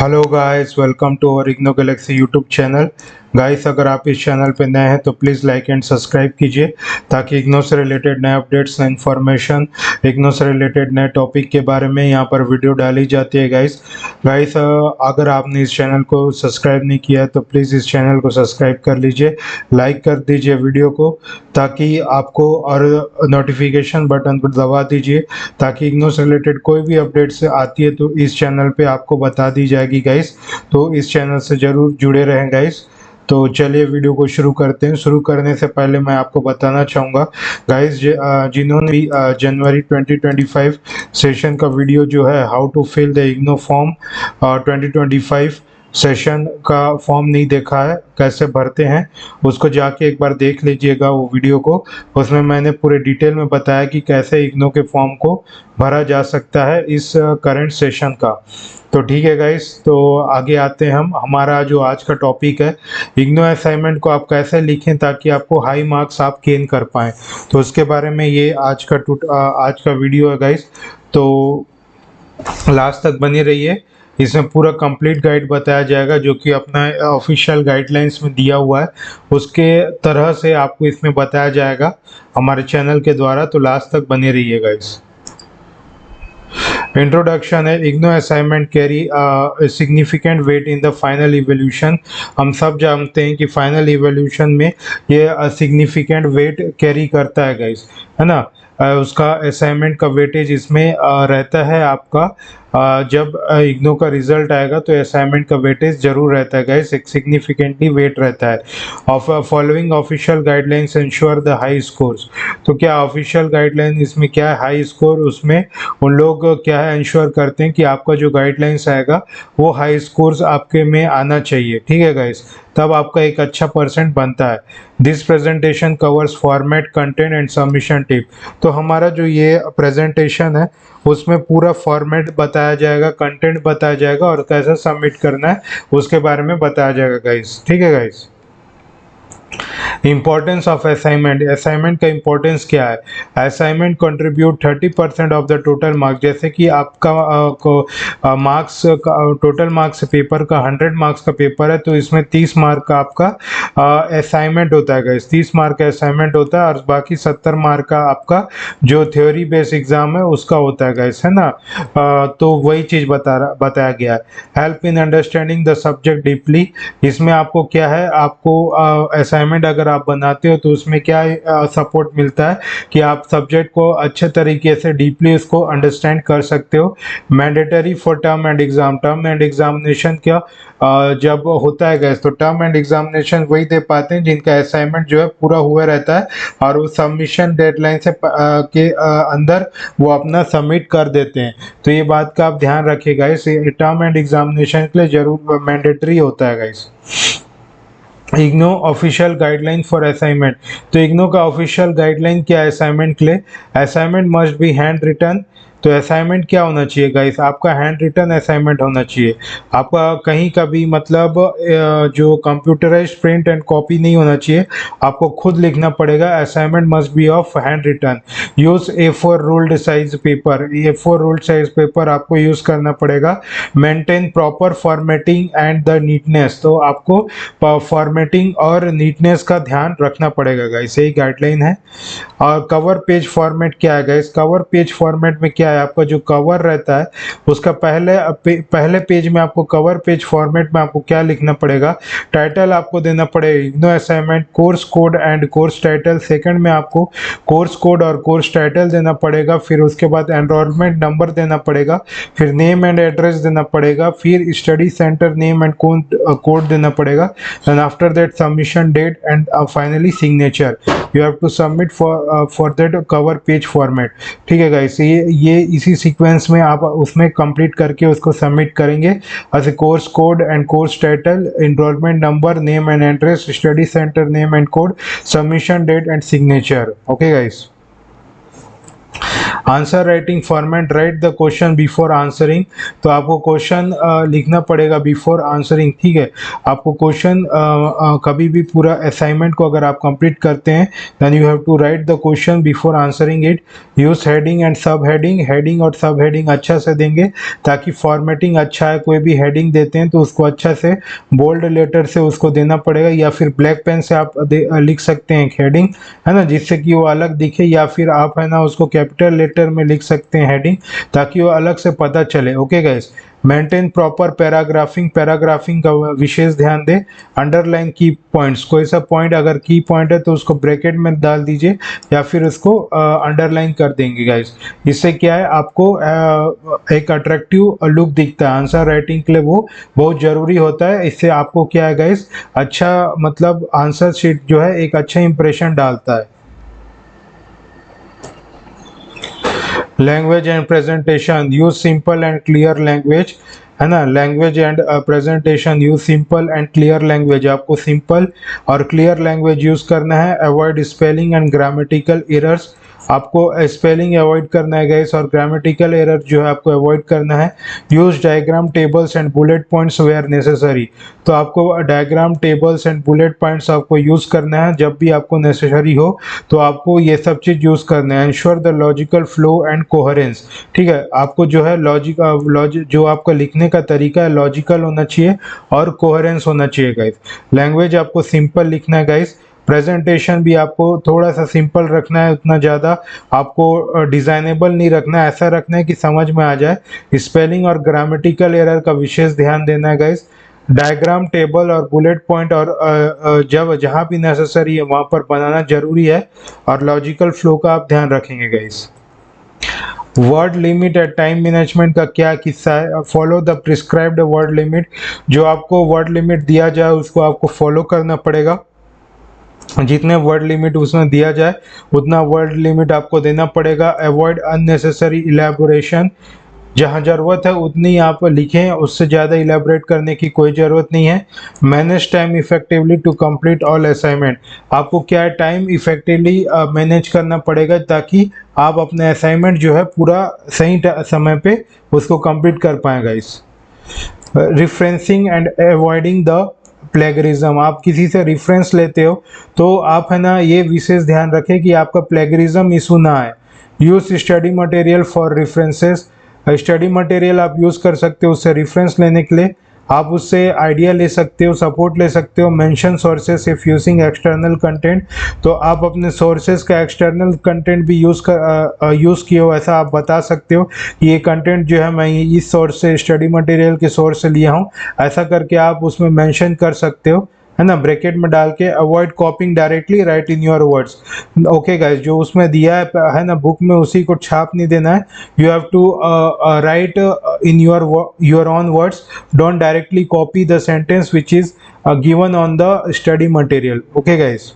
Hello guys, welcome to our IGNOU galaxy YouTube channel. Guys, अगर आप इस चैनल पे नए हैं तो प्लीज़ लाइक एंड सब्सक्राइब कीजिए ताकि इग्नो से रिलेटेड नए अपडेट्स, नए इन्फॉर्मेशन, इग्नो से रिलेटेड नए टॉपिक के बारे में यहाँ पर वीडियो डाली जाती है। गाइस, अगर आपने इस चैनल को सब्सक्राइब नहीं किया है तो प्लीज़ इस चैनल को सब्सक्राइब कर लीजिए, लाइक कर दीजिए वीडियो को ताकि आपको, और नोटिफिकेशन बटन को दबा दीजिए ताकि इग्नो से रिलेटेड कोई भी अपडेट्स आती है तो इस चैनल पे आपको बता दी जाएगी गाइस। तो इस चैनल से ज़रूर जुड़े रहें गाइस। तो चलिए वीडियो को शुरू करते हैं। शुरू करने से पहले मैं आपको बताना चाहूँगा गाइस, जिन्होंने भी जनवरी 2025 सेशन का वीडियो जो है how to fill the IGNOU form 2025 session का फॉर्म नहीं देखा है, कैसे भरते हैं, उसको जाके एक बार देख लीजिएगा वो वीडियो को। उसमें मैंने पूरे डिटेल में बताया कि कैसे इग्नो के फॉर्म को भरा जा सकता है इस करंट सेशन का। तो ठीक है गाइस, तो आगे आते हैं हम। हमारा जो आज का टॉपिक है, इग्नो असाइनमेंट को आप कैसे लिखें ताकि आपको हाई मार्क्स आप गेन कर पाएँ, तो उसके बारे में ये आज का वीडियो है गाइस। तो लास्ट तक बने रहिए, इसमें पूरा कंप्लीट गाइड बताया जाएगा जो कि अपना ऑफिशियल गाइडलाइंस में दिया हुआ है, उसके तरह से आपको इसमें बताया जाएगा हमारे चैनल के द्वारा। तो लास्ट तक बने रहिए गाइस। इंट्रोडक्शन है, IGNOU assignment carry significant weight in the final evolution. हम सब जानते हैं कि फाइनल इवोल्यूशन में ये सिग्निफिकेंट वेट कैरी करता है गाइस, है ना। उसका असाइनमेंट का वेटेज इसमें रहता है आपका। जब इग्नो का रिजल्ट आएगा तो असाइनमेंट का वेटेज जरूर रहता है गाइस, एक सिग्निफिकेंटली वेट रहता है। Of following official guidelines ensure the high scores. तो क्या ऑफिशियल गाइडलाइन इसमें क्या है, हाई स्कोर, उसमें उन लोग क्या है इंश्योर करते हैं कि आपका जो गाइडलाइंस आएगा वो हाई स्कोर्स आपके में आना चाहिए, ठीक है गाइस, तब आपका एक अच्छा परसेंट बनता है। This presentation covers format, content and submission tip. तो हमारा जो ये प्रेजेंटेशन है उसमें पूरा फॉर्मेट बताया जाएगा, कंटेंट बताया जाएगा और कैसे सबमिट करना है उसके बारे में बताया जाएगा गाइस, ठीक है guys. Importance of assignment, assignment का इंपॉर्टेंस क्या है। Assignment contribute 30% of the total marks. जैसे कि आपका मार्क्स टोटल मार्क्स पेपर का 100 मार्क्स का पेपर है तो इसमें 30 मार्क का आपका असाइनमेंट होता है गाइस, 30 मार्क का असाइनमेंट होता है और बाकी 70 मार्क का आपका जो थ्योरी बेस्ड एग्जाम है उसका होता है गाइस, है ना। तो वही चीज़ बताया गया है। Help in understanding the subject deeply. इसमें आपको क्या है, आपको असाइनमेंट अगर आप बनाते हो तो उसमें क्या सपोर्ट मिलता है कि आप सब्जेक्ट को अच्छे तरीके से डीपली उसको अंडरस्टैंड कर सकते हो। Mandatory for term and exam. Term and examination क्या जब होता है गैस, तो टर्म एंड एग्जामिनेशन वही दे पाते हैं जिनका असाइनमेंट जो है पूरा हुआ रहता है और वो सबमिशन डेडलाइन से के अंदर वो अपना सबमिट कर देते हैं। तो ये बात का आप ध्यान रखिएगा, इस टर्म एंड एग्जामिनेशन के लिए जरूर मैंडेटरी होता है guys. IGNOU official guideline for assignment. तो इग्नो का ऑफिशियल गाइडलाइन क्या है असाइनमेंट के लिए। Assignment must be hand written. तो असाइनमेंट क्या होना चाहिए गाइस, आपका हैंड रिटन असाइनमेंट होना चाहिए। आपका कहीं का भी मतलब जो कंप्यूटराइज्ड प्रिंट एंड कॉपी नहीं होना चाहिए, आपको खुद लिखना पड़ेगा। Assignment must be of hand written. Use A4 ruled size paper. A4 ruled size paper आपको यूज करना पड़ेगा। Maintain proper formatting and the neatness. तो आपको फॉर्मेटिंग और नीटनेस का ध्यान रखना पड़ेगा गाइस, यही गाइडलाइन है। और कवर पेज फॉर्मेट क्या है गाइस, कवर पेज फॉर्मेट में क्या है, आपका जो कवर रहता है उसका पहले पेज में आपको कवर पेज फॉर्मेट में आपको क्या लिखना पड़ेगा, टाइटल आपको देना पड़ेगा IGNOU assignment course code and course title. Second में आपको कोर्स कोड और कोर्स टाइटल देना पड़ेगा, फिर उसके बाद एनरोलमेंट नंबर देना पड़ेगा, फिर नेम एंड एड्रेस देना पड़ेगा, फिर study centre name and code देना पड़ेगा, and after that submission date and finally signature you have to submit for that cover page format, ठीक है गाइस। ये इसी सीक्वेंस में आप उसमें कंप्लीट करके उसको सबमिट करेंगे। ऐसे course code and course title, enrolment number, name and address, study centre name and code, submission date and signature, okay guys. Answer writing format, write the question before answering. तो आपको question लिखना पड़ेगा before answering, ठीक है। आपको question कभी भी पूरा असाइनमेंट को अगर आप कंप्लीट करते हैं then you have to write the question before answering it. Use heading and sub heading, heading और सब हेडिंग अच्छा से देंगे ताकि फॉर्मेटिंग अच्छा है। कोई भी हेडिंग देते हैं तो उसको अच्छा से बोल्ड लेटर से उसको देना पड़ेगा, या फिर ब्लैक पेन से आप लिख सकते हैं एक हेडिंग, है ना, जिससे कि वो अलग दिखे, या फिर आप है ना उसको कैपिटल लेटर में लिख सकते हैं हेडिंग, ताकि वो अलग से पता चले। Okay guys, maintain proper paragraphing, paragraphing का विशेष ध्यान दें। अंडरलाइन की पॉइंट्स, कोई सा पॉइंट अगर की पॉइंट है तो उसको ब्रैकेट में डाल दीजिए या फिर उसको अंडरलाइन कर देंगे गाइस। इससे क्या है, आपको एक अट्रैक्टिव लुक दिखता है। आंसर राइटिंग के लिए वो बहुत जरूरी होता है। इससे आपको क्या है गाइस, अच्छा मतलब आंसर शीट जो है एक अच्छा इंप्रेशन डालता है। Language and presentation, use simple and clear language, है ना। Language and presentation, use simple and clear language. आपको सिंपल और क्लियर लैंग्वेज यूज करना है। Avoid spelling and grammatical errors, आपको स्पेलिंग अवॉइड करना है गाइस, और ग्रामेटिकल एरर जो है आपको अवॉइड करना है। Use diagram, tables and bullet points where necessary, तो आपको diagram, tables and bullet points आपको यूज करना है जब भी आपको नेसेसरी हो, तो आपको ये सब चीज यूज करना है। Ensure the logical flow and coherence, ठीक है। आपको जो है लॉजिक जो आपका लिखने का तरीका है लॉजिकल होना चाहिए और कोहेरेंस होना चाहिए गाइस। लैंग्वेज आपको सिंपल लिखना है गाइस। प्रेजेंटेशन भी आपको थोड़ा सा सिंपल रखना है, उतना ज़्यादा आपको डिजाइनेबल नहीं रखना है, ऐसा रखना है कि समझ में आ जाए। स्पेलिंग और ग्रामेटिकल एरर का विशेष ध्यान देना है गाइस। डायग्राम, टेबल और बुलेट पॉइंट और जब जहाँ भी नेसेसरी है वहाँ पर बनाना जरूरी है, और लॉजिकल फ्लो का आप ध्यान रखेंगे guys. Word limit and time management का क्या किस्सा है, follow the prescribed word limit. जो आपको वर्ड लिमिट दिया जाए उसको आपको फॉलो करना पड़ेगा। जितने वर्ड लिमिट उसमें दिया जाए उतना वर्ड लिमिट आपको देना पड़ेगा। अवॉइड अननेसेसरी इलेबोरेशन, जहाँ ज़रूरत है उतनी आप लिखें, उससे ज़्यादा इलेबोरेट करने की कोई ज़रूरत नहीं है। Manage time effectively to complete all assignment, आपको क्या है टाइम इफेक्टिवली मैनेज करना पड़ेगा ताकि आप अपने असाइनमेंट जो है पूरा सही समय पे उसको कंप्लीट कर पाएँ guys. Referencing and avoiding the plagiarism, आप किसी से रिफरेंस लेते हो तो आप है ना ये विशेष ध्यान रखें कि आपका प्लेगरिज्म इशू ना आए। Use study material for references, study material आप यूज कर सकते हो उससे रेफरेंस लेने के लिए, आप उससे आइडिया ले सकते हो, सपोर्ट ले सकते हो। Mention sources if using external content, तो आप अपने सोर्सेस का एक्सटर्नल कंटेंट भी यूज़ किए हो, ऐसा आप बता सकते हो कि ये कंटेंट जो है मैं इस सोर्स से, स्टडी मटेरियल के सोर्स से लिया हूँ, ऐसा करके आप उसमें मेंशन कर सकते हो, है ना, ब्रैकेट में डाल के। Avoid कॉपिंग directly, right in your words. Okay guys, जो उसमें दिया है ना बुक में, उसी को छाप नहीं देना है। You have to write in your own words, don't directly copy the sentence which is given on the study material. Okay guys,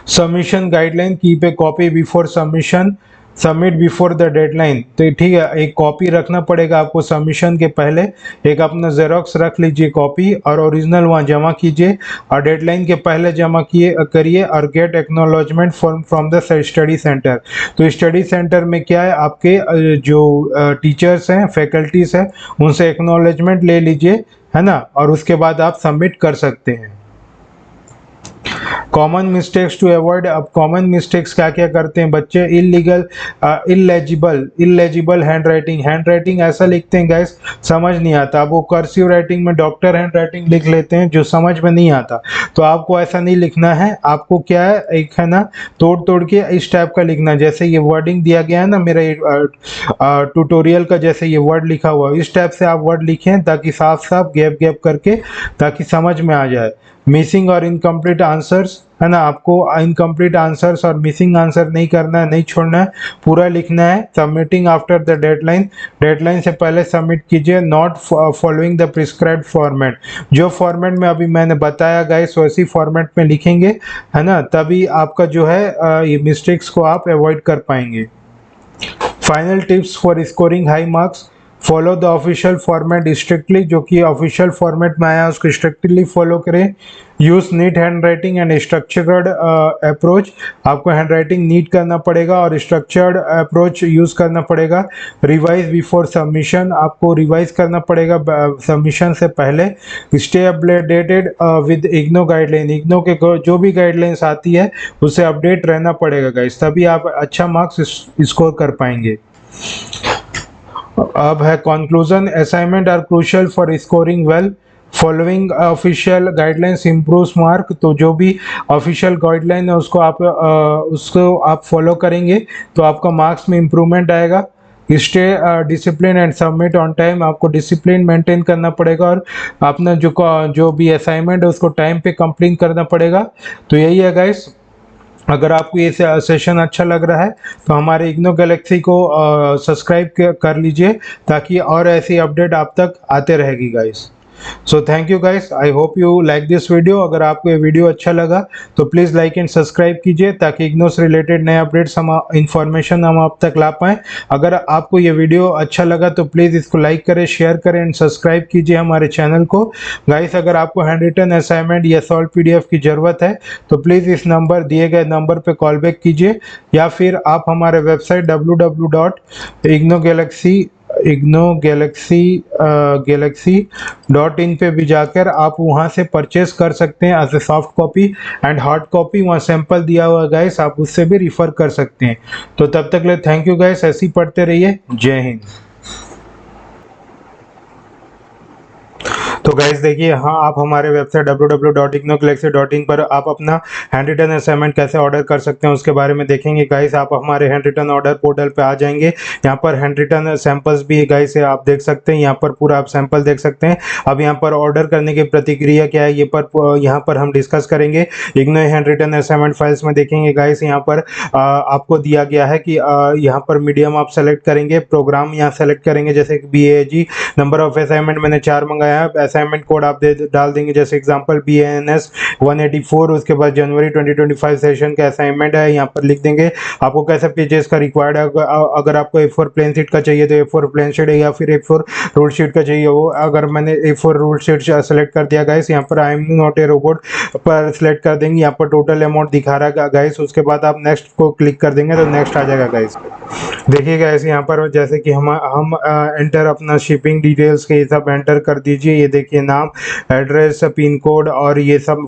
submission guideline, keep a copy before submission, submit before the deadline. तो ठीक है, एक copy रखना पड़ेगा आपको submission के पहले, एक अपना जेरोक्स रख लीजिए कॉपी, और ओरिजिनल वहाँ जमा कीजिए और डेडलाइन के पहले जमा करिए। और get acknowledgement from the study centre, तो स्टडी सेंटर में क्या है आपके जो टीचर्स हैं, फैकल्टीज हैं, उनसे एक्नॉलेजमेंट ले लीजिए, है ना, और उसके बाद आप सबमिट कर सकते हैं। कॉमन मिस्टेक्स टू अवॉइड, अब कॉमन मिस्टेक्स क्या क्या करते हैं बच्चे, इलेजिबल हैंड राइटिंग ऐसा लिखते हैं गाइस समझ नहीं आता। अब वो कर्सिव राइटिंग में डॉक्टर हैंड राइटिंग लिख लेते हैं जो समझ में नहीं आता, तो आपको ऐसा नहीं लिखना है। आपको क्या है, एक है ना तोड़ तोड़ के इस टाइप का लिखना है, जैसे ये वर्डिंग दिया गया है ना मेरा ट्यूटोरियल का, जैसे ये वर्ड लिखा हुआ है इस टाइप से आप वर्ड लिखें ताकि साफ साफ गैप गैप करके, ताकि समझ में आ जाए। मिसिंग और इनकम्प्लीट आंसर्स, है ना, आपको इनकम्प्लीट आंसर्स और मिसिंग आंसर नहीं करना है, नहीं छोड़ना है, पूरा लिखना है। Submitting after the deadline, deadline से पहले सबमिट कीजिए। Not following the prescribed format, जो फॉर्मेट में अभी मैंने बताया गाइस वैसी फॉर्मेट में लिखेंगे, है ना, तभी आपका जो है ये मिस्टेक्स को आप अवॉइड कर पाएंगे। Final tips for scoring high marks, follow the official format strictly, जो कि ऑफिशियल फॉर्मेट में आया उसको स्ट्रिक्टली फॉलो करें। Use neat hand writing and structured approach, आपको हैंड राइटिंग नीट करना पड़ेगा और स्ट्रक्चर्ड अप्रोच यूज करना पड़ेगा। रिवाइज बिफोर सबमिशन, आपको रिवाइज करना पड़ेगा सबमिशन से पहले। Stay updated with IGNOU guideline, IGNOU के जो भी गाइडलाइंस आती है उससे अपडेट रहना पड़ेगा गाइस, तभी आप अच्छा मार्क्स स्कोर कर पाएंगे। अब है conclusion, assignment are crucial for scoring well, following official guidelines improves mark. तो जो भी ऑफिशियल गाइडलाइन है उसको आप फॉलो करेंगे तो आपका मार्क्स में इम्प्रूवमेंट आएगा। Stay discipline and submit on time, आपको डिसिप्लिन मेंटेन करना पड़ेगा और अपना जो भी असाइनमेंट है उसको टाइम पे कंप्लीट करना पड़ेगा। तो यही है गाइस, अगर आपको ये सेशन अच्छा लग रहा है तो हमारे इग्नो गैलेक्सी को सब्सक्राइब कर लीजिए ताकि और ऐसी अपडेट आप तक आते रहेगी guys. So thank you guys, I hope you like this video. अगर आपको ये वीडियो अच्छा लगा तो प्लीज़ लाइक एंड सब्सक्राइब कीजिए ताकि इग्नो से रिलेटेड नए अपडेट्स इन्फॉर्मेशन हम आप तक ला पाएँ। अगर आपको ये वीडियो अच्छा लगा तो प्लीज़ इसको लाइक करें, शेयर करें एंड सब्सक्राइब कीजिए हमारे चैनल को। गाइस अगर आपको हैंड रिटन असाइनमेंट या सॉल्व PDF की ज़रूरत है तो प्लीज़ इस नंबर दिए गए नंबर पर कॉल बैक कीजिए या फिर आप हमारे वेबसाइट www.ignogalaxy.in पे भी जाकर आप वहां से परचेस कर सकते हैं as a soft copy and hard copy, वहाँ सैंपल दिया हुआ गाइस, आप उससे भी रिफर कर सकते हैं। तो तब तक ले थैंक यू गाइस, ऐसे ही पढ़ते रहिए। जय हिंद। तो गाइस देखिए, हाँ आप हमारे वेबसाइट www.ignogalaxy.in पर आप अपना हैंड रिटन असाइनमेंट कैसे ऑर्डर कर सकते हैं उसके बारे में देखेंगे गाइस। आप हमारे हैंड रिटन ऑर्डर पोर्टल पे आ जाएंगे, यहाँ पर हैंड रिटन सैंपल्स भी गाइस आप देख सकते हैं, यहाँ पर पूरा आप सैंपल देख सकते हैं। अब यहाँ पर ऑर्डर करने की प्रतिक्रिया क्या है यहाँ पर हम डिस्कस करेंगे। IGNOU hand written assignment files में देखेंगे गाइस, यहाँ पर आपको दिया गया है कि यहाँ पर मीडियम आप सेलेक्ट करेंगे, प्रोग्राम यहाँ सेलेक्ट करेंगे, जैसे BAG। नंबर ऑफ असाइनमेंट मैंने 4 मंगाया है। असाइनमेंट कोड आप डाल देंगे, जैसे एग्जांपल BANS 184, उसके बाद जनवरी 2025 सेशन का असाइनमेंट है, यहाँ पर लिख देंगे। आपको कैसे पेजेस का रिक्वायर्ड है, अगर आपको A4 प्लेन शीट का चाहिए तो A4 प्लेन शीट है, या फिर A4 रूल शीट का चाहिए वो। अगर मैंने A4 रूल शीट सेलेक्ट कर दिया गाइस, यहाँ पर I am not a robot पर सिलेक्ट कर देंगे, यहाँ पर टोटल अमाउंट दिखा रहा है गाइस। उसके बाद आप नेक्स्ट को क्लिक कर देंगे तो नेक्स्ट आ जाएगा गाइस। देखिए गाइस, यहाँ पर जैसे कि हम एंटर अपना शिपिंग डिटेल्स के सब एंटर कर दीजिए। ये देखिए नाम, एड्रेस, पिन कोड और ये सब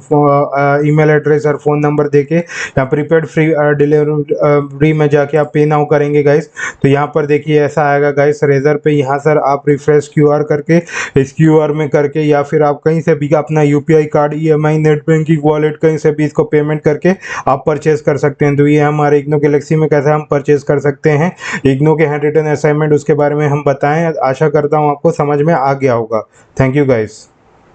ईमेल एड्रेस और फ़ोन नंबर देके यहाँ प्रीपेड फ्री डिलीवरी में जाके आप पे नाउ करेंगे गाइस। तो यहाँ पर देखिए ऐसा आएगा गाइस रेजर पे। यहाँ सर आप रिफ्रेश QR करके इस QR में करके या फिर आप कहीं से भी अपना UPI card, EMI, net banking, wallet कहीं से भी इसको पेमेंट करके आप परचेज कर सकते हैं। तो ये हमारे इग्नो गैलेक्सी में कैसे हम परचेज कर सकते हैं इग्नो के हैंड रिटन असाइनमेंट, उसके बारे में हम बताएं। आशा करता हूँ आपको समझ में आ गया होगा। Thank you guys.